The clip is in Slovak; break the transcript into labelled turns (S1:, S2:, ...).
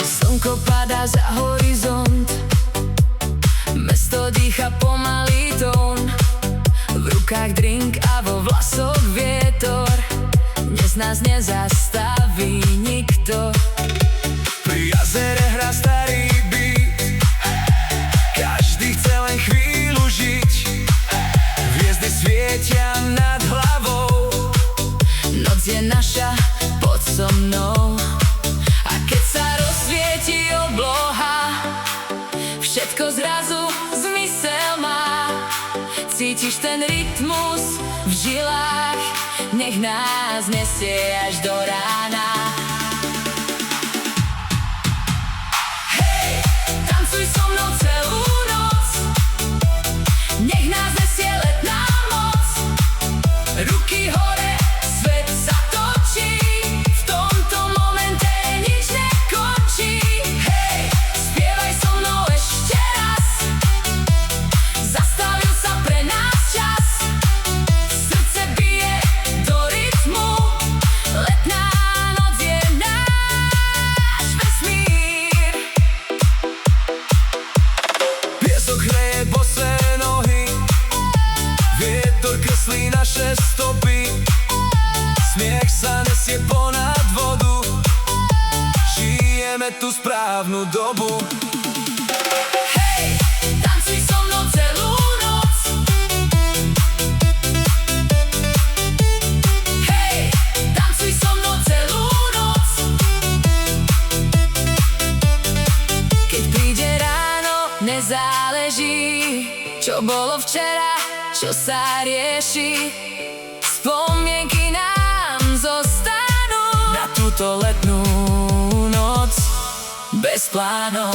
S1: Slnko padá za horizont, mesto dýcha pomalý tón. V rukách drink a vo vlasoch vietor, dnes nás nezastaví nikto.
S2: Pri jazere hrá starý beat, každý chce len chvíľu žiť. Hviezdy svietia nad hlavou,
S1: noc je naša, poď so mnou. A keď sa rozsvieti obloha, všetko zrazu zmysel má. Cítiš ten rytmus v žilách, nech nás nesie až do rána. Hej, tancuj so mnou celú noc, nech nás nesie letná moc. Ruky hore, svet sa točí, v tomto momente nič nekončí. Hej, spievaj so mnou ešte raz, zastavil sa pre nás čas. Srdce bije do rytmu, letná noc je náš vesmír.
S2: piesok hreje bosé nohy, vietor kreslí naše stopy. Smiech sa nesie ponad vodu, žijeme tú správnu dobu.
S1: Hej, tancuj so mnou celú noc. Hej, tancuj so mnou celú noc. Keď príde ráno, nezáleží, čo bolo včera, čo sa rieši. Spomienky nám zostanú na túto letnú noc bez plánov.